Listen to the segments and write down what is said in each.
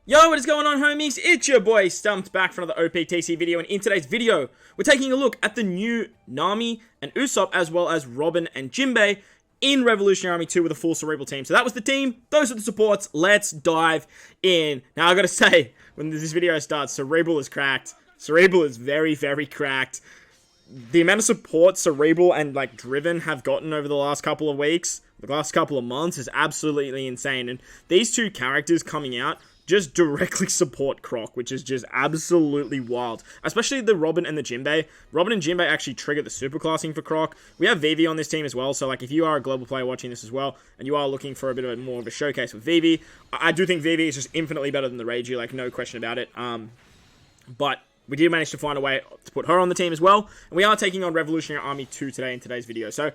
Yo, what is going on, homies? It's your boy StumpD back for another OPTC video, and in today's video, we're taking a look at the new Nami and Ussopp, as well as Ryoiin and Jinbe in Revolutionary Army 2 with a full Cerebral team. So that was the team, those are the supports, let's dive in. Now, I gotta say, when this video starts, Cerebral is cracked. Cerebral is very, very cracked. The amount of support Cerebral and, Driven have gotten over the last couple of weeks, the last couple of months, is absolutely insane. And these two characters coming out just directly support Croc, which is just absolutely wild. Especially the Ryoiin and the Jinbe. Ryoiin and Jinbe actually trigger the superclassing for Croc. We have VV on this team as well, so if you are a global player watching this as well, and you are looking for a bit of more of a showcase with VV, I do think VV is just infinitely better than the Reiju, no question about it. But we did manage to find a way to put her on the team as well, and we are taking on Revolutionary Army 2 today in today's video. So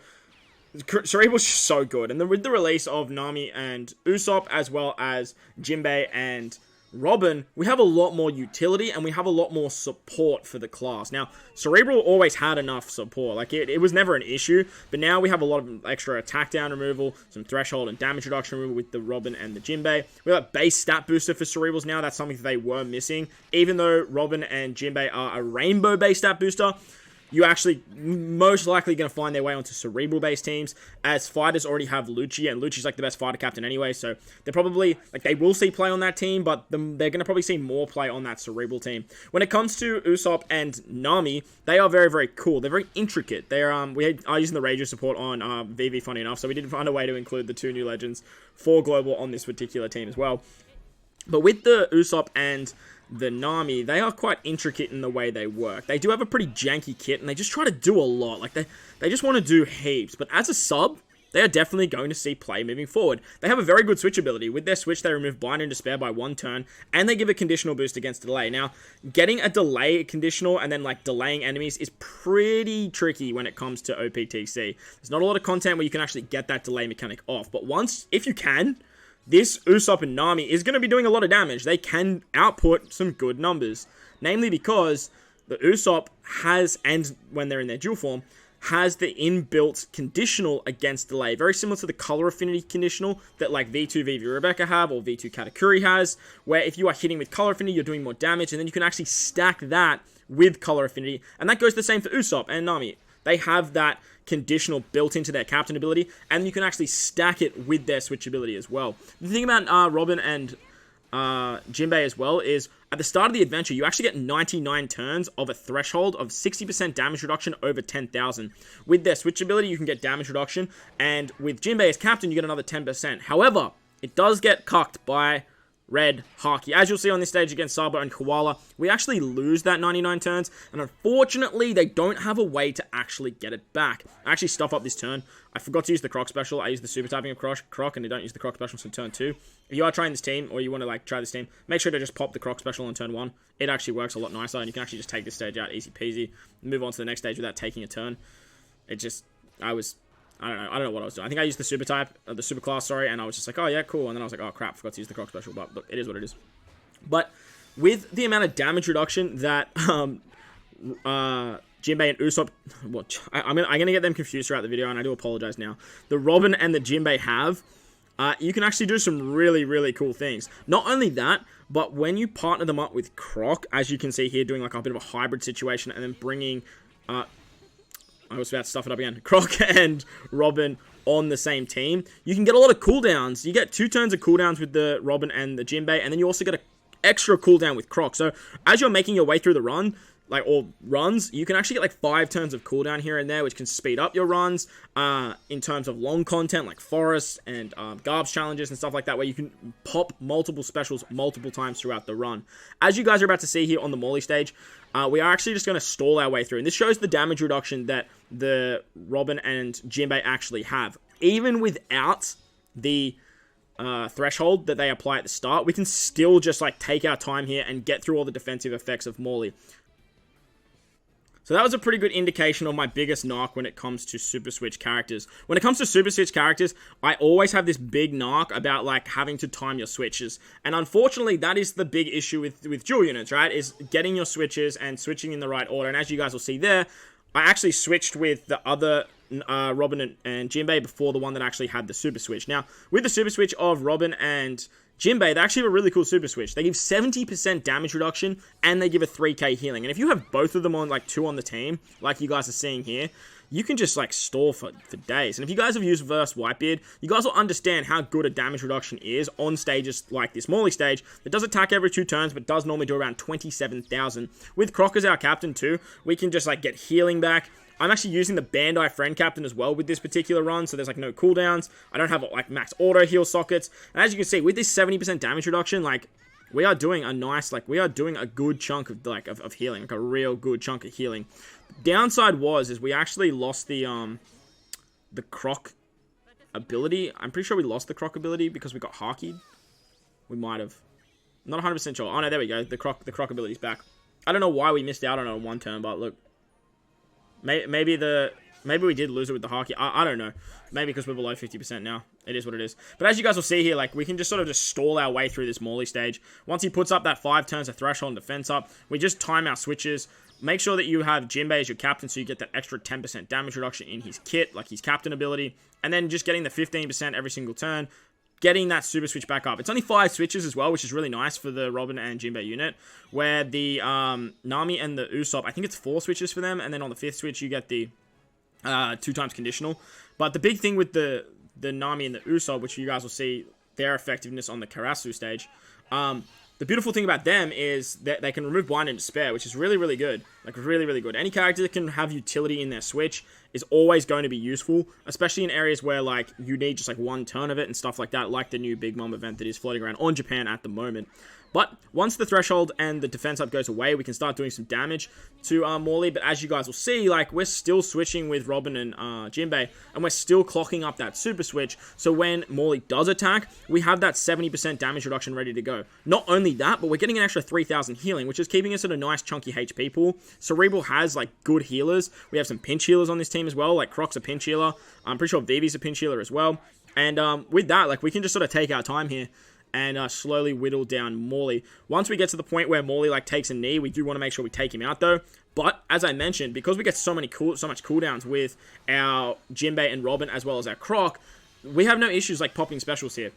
Cerebral's just so good, and with the release of Nami and Ussopp, as well as Jinbe and Ryoiin, we have a lot more utility, and we have a lot more support for the class. Now, Cerebral always had enough support, it was never an issue, but now we have a lot of extra attack down removal, some threshold and damage reduction removal with the Ryoiin and the Jinbe. We have a base stat booster for Cerebrals now. That's something that they were missing. Even though Ryoiin and Jinbe are a rainbow base stat booster, you're actually most likely going to find their way onto Cerebral-based teams, as fighters already have Lucci, and Lucci's the best fighter captain anyway, so they're probably, they will see play on that team, but they're going to probably see more play on that Cerebral team. When it comes to Ussopp and Nami, they are very, very cool. They're very intricate. They're, we are using the Reiju support on VV, funny enough, so we did find a way to include the two new legends for global on this particular team as well. But with the Ussopp and the Nami, they are quite intricate in the way they work. They do have a pretty janky kit, and they just try to do a lot. They just want to do heaps. But as a sub, they are definitely going to see play moving forward. They have a very good switch ability. With their switch, they remove Bind and Despair by 1 turn, and they give a conditional boost against delay. Now, getting a delay conditional and then, delaying enemies is pretty tricky when it comes to OPTC. There's not a lot of content where you can actually get that delay mechanic off. But if you can, this Ussopp and Nami is going to be doing a lot of damage. They can output some good numbers. Namely because the Ussopp has, and when they're in their dual form, has the inbuilt conditional against delay. Very similar to the color affinity conditional that V2 VV Rebecca have, or V2 Katakuri has, where if you are hitting with color affinity, you're doing more damage, and then you can actually stack that with color affinity. And that goes the same for Ussopp and Nami. They have that conditional built into their captain ability, and you can actually stack it with their switch ability as well. The thing about Ryoiin and Jinbe as well is, at the start of the adventure, you actually get 99 turns of a threshold of 60% damage reduction over 10,000. With their switch ability, you can get damage reduction, and with Jinbe as captain, you get another 10%. However, it does get cucked by Red Haki. As you'll see on this stage against Sabo and Koala, we actually lose that 99 turns, and unfortunately, they don't have a way to actually get it back. I actually stuff up this turn. I forgot to use the Croc special. I used the super typing of Croc, and I don't use the Croc special until turn 2. If you are trying this team, or you want to try this team, make sure to just pop the Croc special on turn 1. It actually works a lot nicer, and you can actually just take this stage out easy peasy, move on to the next stage without taking a turn. I don't know what I was doing. I think I used the super type, the super class, sorry, and I was just oh yeah, cool. And then I was oh crap, forgot to use the Croc special, but look, it is what it is. But with the amount of damage reduction that Jinbe and Ussopp, well, I'm gonna get them confused throughout the video, and I do apologize now. The Ryoiin and the Jinbe have, you can actually do some really, really cool things. Not only that, but when you partner them up with Croc, as you can see here, doing a bit of a hybrid situation, and then bringing, I was about to stuff it up again, Croc and Ryoiin on the same team, you can get a lot of cooldowns. You get 2 turns of cooldowns with the Ryoiin and the Jinbe, and then you also get an extra cooldown with Croc. So as you're making your way through the run, or runs, you can actually get 5 turns of cooldown here and there, which can speed up your runs in terms of long content like Forest and Garp's challenges and stuff like that, where you can pop multiple specials multiple times throughout the run. As you guys are about to see here on the Morley stage, we are actually just going to stall our way through, and this shows the damage reduction that the Ryoiin and Jinbe actually have. Even without the threshold that they apply at the start, we can still just take our time here and get through all the defensive effects of Morley. So that was a pretty good indication of my biggest knock when it comes to Super Switch characters. When it comes to Super Switch characters, I always have this big knock about having to time your switches. And unfortunately, that is the big issue with dual units, right? Is getting your switches and switching in the right order. And as you guys will see there, I actually switched with the other Ryoiin and Jinbe before the one that actually had the Super Switch. Now, with the Super Switch of Ryoiin and Jinbe, they actually have a really cool super switch. They give 70% damage reduction, and they give a 3k healing. And if you have both of them on, like, 2 on the team, like you guys are seeing here, you can just, like, stall for days. And if you guys have used Verse Whitebeard, you guys will understand how good a damage reduction is on stages like this Morley stage that does attack every 2 turns, but does normally do around 27,000. With Croc as our captain, too, we can just, like, get healing back. I'm actually using the Bandai Friend Captain as well with this particular run, so there's like no cooldowns. I don't have like max auto heal sockets. And as you can see, with this 70% damage reduction, like we are doing a nice, like we are doing a good chunk of like of healing, like a real good chunk of healing. Downside is we actually lost the Croc ability. I'm pretty sure we lost the Croc ability because we got Haki'd. We might have. I'm not 100% sure. Oh no, there we go. The Croc ability's back. I don't know why we missed out on it on one turn, but look. Maybe we did lose it with the Haki. I don't know. Maybe because we're below 50% now. It is what it is. But as you guys will see here, like, we can just sort of just stall our way through this Morley stage. Once he puts up that 5 turns of threshold and defense up, we just time our switches. Make sure that you have Jinbe as your captain so you get that extra 10% damage reduction in his kit, like his captain ability. And then just getting the 15% every single turn. Getting that super switch back up. It's only 5 switches as well, which is really nice for the Robin and Jinbe unit. Where the Nami and the Ussopp, I think it's 4 switches for them. And then on the 5th switch, you get the 2 times conditional. But the big thing with the Nami and the Ussopp, which you guys will see their effectiveness on the Karasu stage. The beautiful thing about them is that they can remove Blind and Despair, which is really, really good. Like, really, really good. Any character that can have utility in their switch is always going to be useful, especially in areas where, like, you need just, like, 1 turn of it and stuff like that, like the new Big Mom event that is floating around on Japan at the moment. But once the threshold and the defense up goes away, we can start doing some damage to Morley. But as you guys will see, like, we're still switching with Robin and Jinbe, and we're still clocking up that super switch. So when Morley does attack, we have that 70% damage reduction ready to go. Not only that, but we're getting an extra 3,000 healing, which is keeping us at a nice chunky HP pool. Cerebral has, like, good healers. We have some pinch healers on this team as well. Like, Croc's a pinch healer. I'm pretty sure Vivi's a pinch healer as well. And with that, like, we can just sort of take our time here and slowly whittle down Morley. Once we get to the point where Morley like takes a knee, we do want to make sure we take him out though. But as I mentioned, because we get so much cooldowns with our Jinbe and Robin as well as our Croc, we have no issues like popping specials here.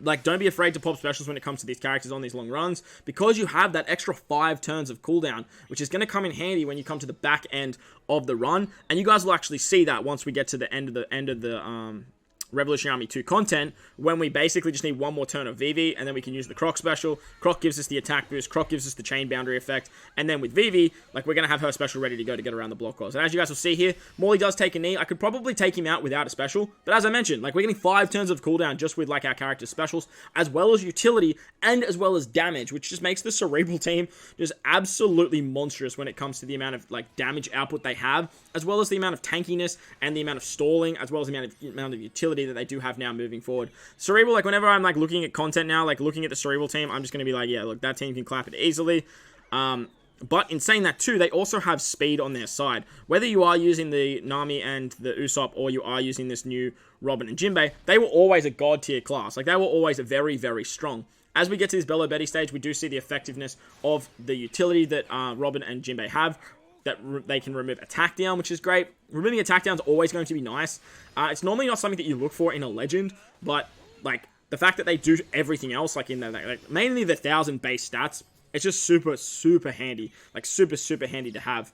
Like, don't be afraid to pop specials when it comes to these characters on these long runs, because you have that extra 5 turns of cooldown, which is going to come in handy when you come to the back end of the run. And you guys will actually see that once we get to the end of the Revolutionary Army 2 content, when we basically just need 1 more turn of Vivi, and then we can use the Croc special. Croc gives us the attack boost, Croc gives us the chain boundary effect, and then with Vivi, like, we're going to have her special ready to go to get around the block calls. And as you guys will see here, Morley does take a knee. I could probably take him out without a special, but as I mentioned, like, we're getting 5 turns of cooldown just with, like, our character specials, as well as utility, and as well as damage, which just makes the Cerebral team just absolutely monstrous when it comes to the amount of, like, damage output they have, as well as the amount of tankiness, and the amount of stalling, as well as the amount of utility that they do have now moving forward. Cerebral, like, whenever I'm like looking at content now, like looking at the Cerebral team, I'm just going to be like, yeah, look, that team can clap it easily. But in saying that too, they also have speed on their side. Whether you are using the Nami and the Ussopp, or you are using this new Robin and Jinbe, they were always a god tier class. Like, they were always very, very strong. As we get to this Bello Betty stage, we do see the effectiveness of the utility that Robin and Jinbe have, that they can remove attack down, which is great. Removing attack down is always going to be nice. It's normally not something that you look for in a legend, but like the fact that they do everything else, like in the like mainly the 1,000 base stats, it's just super, super handy. Like super, super handy to have.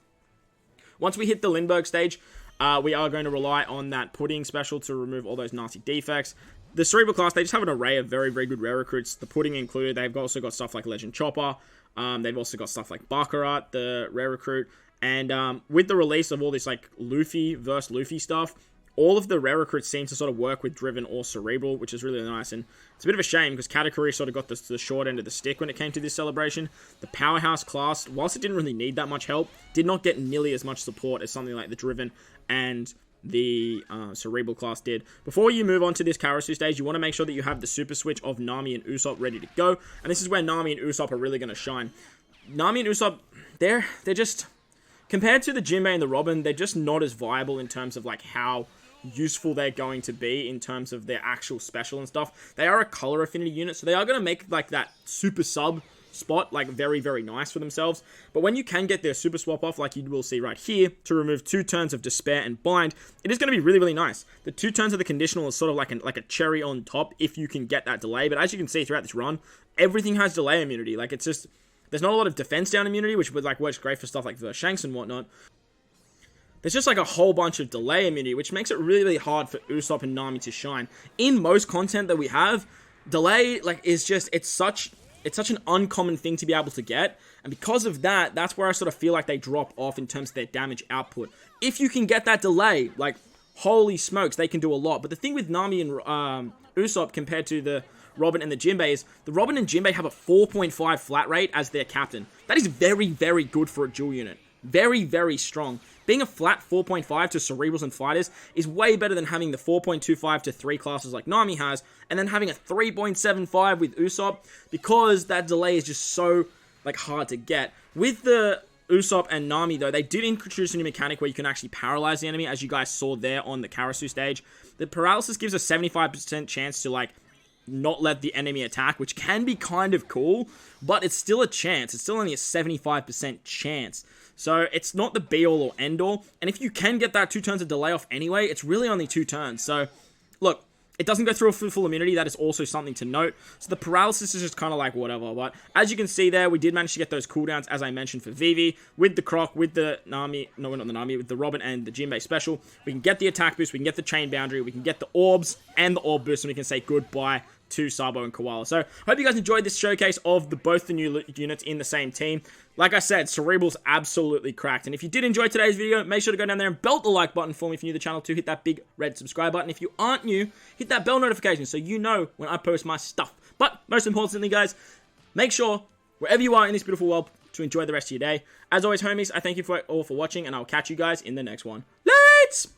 Once we hit the Lindbergh stage, we are going to rely on that Pudding special to remove all those nasty defects. The Cerebral class, they just have an array of very, very good rare recruits. The Pudding included. They've also got stuff like Legend Chopper. They've also got stuff like Baccarat, the rare recruit. And with the release of all this like Luffy versus Luffy stuff, all of the rare recruits seem to sort of work with Driven or Cerebral, which is really nice. And it's a bit of a shame because Katakuri sort of got the short end of the stick when it came to this celebration. The Powerhouse class, whilst it didn't really need that much help, did not get nearly as much support as something like the Driven and the Cerebral class did. Before you move on to this Karasu stage, you want to make sure that you have the super switch of Nami and Ussopp ready to go. And this is where Nami and Ussopp are really going to shine. Nami and Ussopp, they're just... compared to the Jinbe and the Robin, they're just not as viable in terms of like how useful they're going to be in terms of their actual special and stuff. They are a color affinity unit, so they are going to make like that super sub spot, like very, very nice for themselves. But when you can get their super swap off, like you will see right here, to remove 2 turns of Despair and Bind, it is going to be really, really nice. The 2 turns of the conditional is sort of like a cherry on top if you can get that delay. But as you can see throughout this run, everything has delay immunity. Like, it's just, there's not a lot of defense down immunity, which would like works great for stuff like the Shanks and whatnot. There's just like a whole bunch of delay immunity, which makes it really, really hard for Ussopp and Nami to shine. In most content that we have, delay, like, is just, it's such an uncommon thing to be able to get. And because of that, that's where I sort of feel like they drop off in terms of their damage output. If you can get that delay, like, holy smokes, they can do a lot. But the thing with Nami and Ussopp compared to the Robin and the Jinbe is, the Robin and Jinbe have a 4.5 flat rate as their captain. That is very, very good for a dual unit. Very, very strong. Being a flat 4.5 to Cerebrals and Fighters is way better than having the 4.25 to 3 classes like Nami has, and then having a 3.75 with Ussopp, because that delay is just so, like, hard to get. With the Ussopp and Nami, though, they did introduce a new mechanic where you can actually paralyze the enemy, as you guys saw there on the Karasu stage. The paralysis gives a 75% chance to, like, not let the enemy attack, which can be kind of cool, but it's still a chance. It's still only a 75% chance. So it's not the be-all or end-all. And if you can get that 2 turns of delay off anyway, it's really only 2 turns. So, look, it doesn't go through a full immunity. That is also something to note. So the paralysis is just kind of like whatever. But as you can see there, we did manage to get those cooldowns, as I mentioned, for Vivi. With the Croc, with the Nami, no, not the Nami, with the Robin and the Jinbe special. We can get the attack boost, we can get the chain boundary, we can get the orbs and the orb boost, and we can say goodbye to Sabo and Koala. So, hope you guys enjoyed this showcase of both the new units in the same team. Like I said, Cerebral's absolutely cracked. And if you did enjoy today's video, make sure to go down there and belt the like button for me if you're new to the channel too. Hit that big red subscribe button. If you aren't new, hit that bell notification so you know when I post my stuff. But, most importantly, guys, make sure, wherever you are in this beautiful world, to enjoy the rest of your day. As always, homies, I thank you all for watching, and I'll catch you guys in the next one. Let's